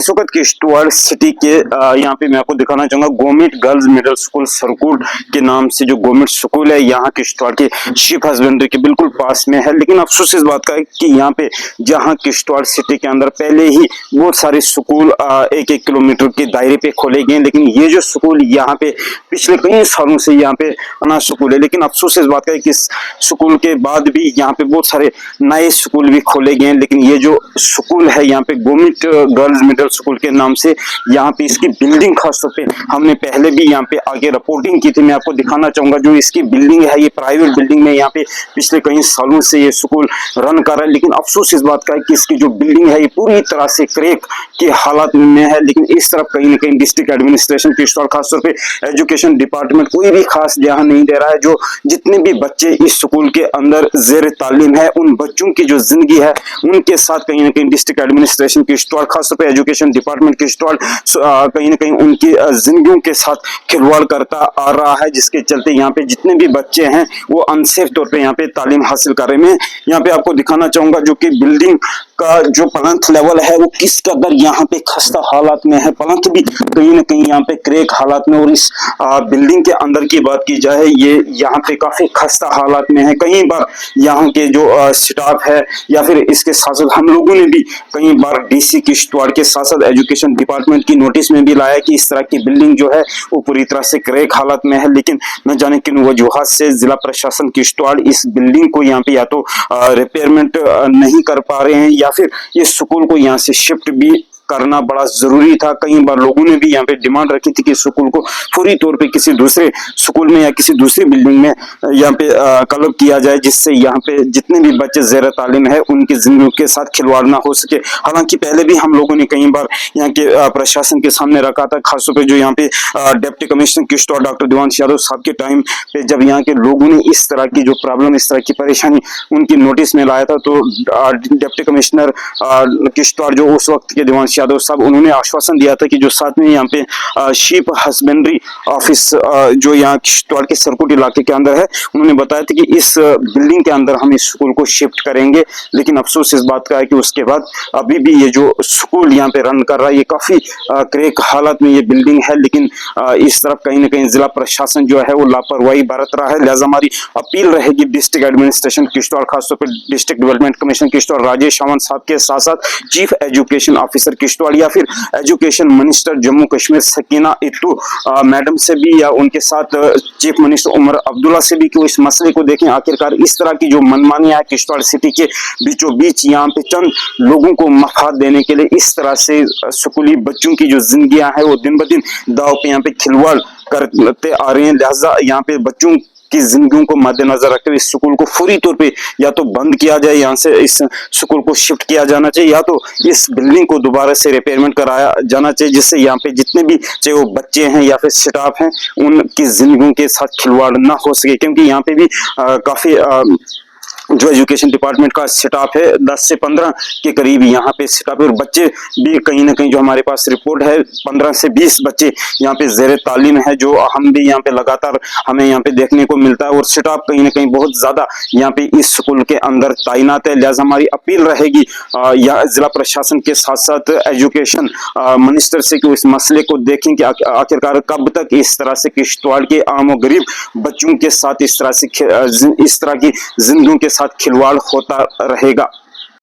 इस वक्त किश्तवाड़ सिटी के यहाँ पे मैं आपको दिखाना चाहूंगा गवर्नमेंट गर्ल्स मिडिल स्कूल सरकूट के नाम से जो गवर्नमेंट स्कूल है यहाँ किश्तवाड़ के शिप हस्बेंड्री के बिल्कुल पास में है। लेकिन अफसोस इस बात का है कि यहाँ पे जहाँ किश्तवाड़ सिटी के अंदर पहले ही बहुत सारे स्कूल एक एक किलोमीटर के दायरे पे खोले गए, लेकिन ये जो स्कूल यहाँ पे पिछले कई सालों से यहाँ पे अनाथ स्कूल है। लेकिन अफसोस इस बात का है कि इस स्कूल के बाद भी यहाँ पे बहुत सारे नए स्कूल भी खोले गए हैं, लेकिन ये जो स्कूल है यहाँ पे गवर्नमेंट गर्ल्स मिडिल स्कूल के नाम से यहाँ पे इसकी बिल्डिंग खासतौर पे हमने पहले भी यहाँ पे आगे रिपोर्टिंग की थी। मैं आपको दिखाना चाहूंगा जो इसकी बिल्डिंग है, ये प्राइवेट बिल्डिंग में यहाँ पे पिछले कई सालों से ये स्कूल रन कर रहा है। लेकिन अफसोस इस बात का है कि इसकी जो बिल्डिंग है ये पूरी तरह से क्रैक की हालत में है। लेकिन इस तरफ कहीं ना कहीं डिस्ट्रिक्ट एडमिनिस्ट्रेशन किश्तवाड़ खासतौर पे एजुकेशन डिपार्टमेंट कोई भी खास ध्यान नहीं दे रहा है। जो जितने भी बच्चे इस स्कूल के अंदर जेर तालीम है उन बच्चों की जो जिंदगी है उनके साथ कहीं ना कहीं डिस्ट्रिक्ट एडमिनिस्ट्रेशन किश्तवाड़ खासतौर पे एजुकेशन डिपार्टमेंट किश्तवाड़ कहीं ना कहीं उनकी जिंदगियों के साथ खिलवाड़ करता आ रहा है, जिसके चलते यहाँ पे जितने भी बच्चे हैं वो अनसेफ तौर पे यहाँ पे तालीम हासिल कर रहे हैं। यहाँ पे आपको दिखाना चाहूंगा जो कि बिल्डिंग का जो प्लंथ लेवल है वो किस कदर यहाँ पे खस्ता हालात में है, प्लंथ भी कहीं ना कहीं यहाँ पे क्रैक हालात में। और इस बिल्डिंग के अंदर की बात की जाए ये यहाँ पे काफी खस्ता हालात में है। कई बार यहाँ के जो स्टाफ है या फिर इसके साथ साथ हम लोगों ने भी कई बार डीसी किश्तवाड़ के साथ साथ एजुकेशन डिपार्टमेंट की नोटिस में भी लाया कि इस तरह की बिल्डिंग जो है वो पूरी तरह से क्रैक हालत में है। लेकिन न जाने किन वजूहात से जिला प्रशासन किश्तवाड़ इस बिल्डिंग को यहाँ पे या तो रिपेयरमेंट नहीं कर पा रहे हैं या फिर इस स्कूल को यहाँ से शिफ्ट भी करना बड़ा जरूरी था। कई बार लोगों ने भी यहाँ पे डिमांड रखी थी कि स्कूल को फौरी तौर पे किसी दूसरे स्कूल में या किसी दूसरी बिल्डिंग में यहाँ पे क्लब किया जाए, जिससे यहाँ पे जितने भी बच्चे ज़ेर तालीम है उनकी जिंदगी के साथ खिलवाड़ ना हो सके। हालांकि पहले भी हम लोगों ने कई बार यहाँ के प्रशासन के सामने रखा था, खासतौर पर जो यहाँ पे deputy commissioner Kishtwar doctor Devansh Yadav साहब के टाइम पे जब यहाँ के लोगों ने इस तरह की जो प्रॉब्लम इस तरह की परेशानी उनकी नोटिस में लाया था, तो डिप्टी कमिश्नर किश्तवाड़ जो उस वक्त के देवांश यादव साहब उन्होंने आश्वासन दिया था कि जो साथ में यहाँ पे शीप हस्बेंड्री ऑफिस जो यहाँ किश्तवाड़ के सरकूट इलाके के अंदर है, उन्होंने बताया था कि इस बिल्डिंग के अंदर हम इस स्कूल को शिफ्ट करेंगे। लेकिन अफसोस इस बात का है कि उसके बाद अभी भी ये जो स्कूल यहाँ पे रन कर रहा है ये काफी क्रैक हालत में ये बिल्डिंग है। लेकिन इस तरफ कहीं ना कहीं जिला प्रशासन जो है वो लापरवाही बरत रहा है। लिहाजा हमारी अपील रहेगी डिस्ट्रिक्ट एडमिनिस्ट्रेशन किश्तवाड़ खासतौर पर district development commissioner Kishtwar Rajesh Sawant साहब के साथ साथ चीफ एजुकेशन ऑफिसर किश्तवाड़ या फिर education minister Jammu Kashmir Sakina Ittoo madam से भी या उनके साथ चीफ मिनिस्टर उमर अब्दुल्ला से भी कि इस मसले को देखें। आखिरकार इस तरह की जो मनमानी है किश्तवाड़ सिटी के बीचों बीच यहाँ पे चंद लोगों को मफाद देने के लिए इस तरह से स्कूली बच्चों की जो जिंदगियां हैं वो दिन ब दिन दाव पे यहाँ पे खिलवाड़ करते आ रहे हैं। लिहाजा यहाँ पे बच्चों की जिंदगियों को मद्देनजर रखते हुए इस स्कूल को फौरी तौर पे या तो बंद किया जाए, यहाँ से इस स्कूल को शिफ्ट किया जाना चाहिए, या तो इस बिल्डिंग को दोबारा से रिपेयरमेंट कराया जाना चाहिए, जिससे यहाँ पे जितने भी चाहे वो बच्चे हैं या फिर स्टाफ हैं उनकी जिंदगियों के साथ खिलवाड़ ना हो सके। क्योंकि यहाँ पे भी काफी जो एजुकेशन डिपार्टमेंट का स्टाफ है 10 से 15 के करीब यहाँ पे स्टाफ है, और बच्चे भी कहीं ना कहीं जो हमारे पास रिपोर्ट है 15 से 20 बच्चे यहाँ पे ज़ेर तालीम है, जो हम भी यहाँ पे लगातार हमें यहाँ पे देखने को मिलता है। और स्टाफ कहीं ना कहीं बहुत ज्यादा यहाँ पे इस स्कूल के अंदर तैनात है। लिहाजा हमारी अपील रहेगी जिला प्रशासन के साथ साथ एजुकेशन मिनिस्टर से कि इस मसले को देखें कि आखिरकार कब तक इस तरह से किश्तवाड़ के आम और गरीब बच्चों के साथ इस तरह की जिंदगियों के साथ खिलवाड़ होता रहेगा।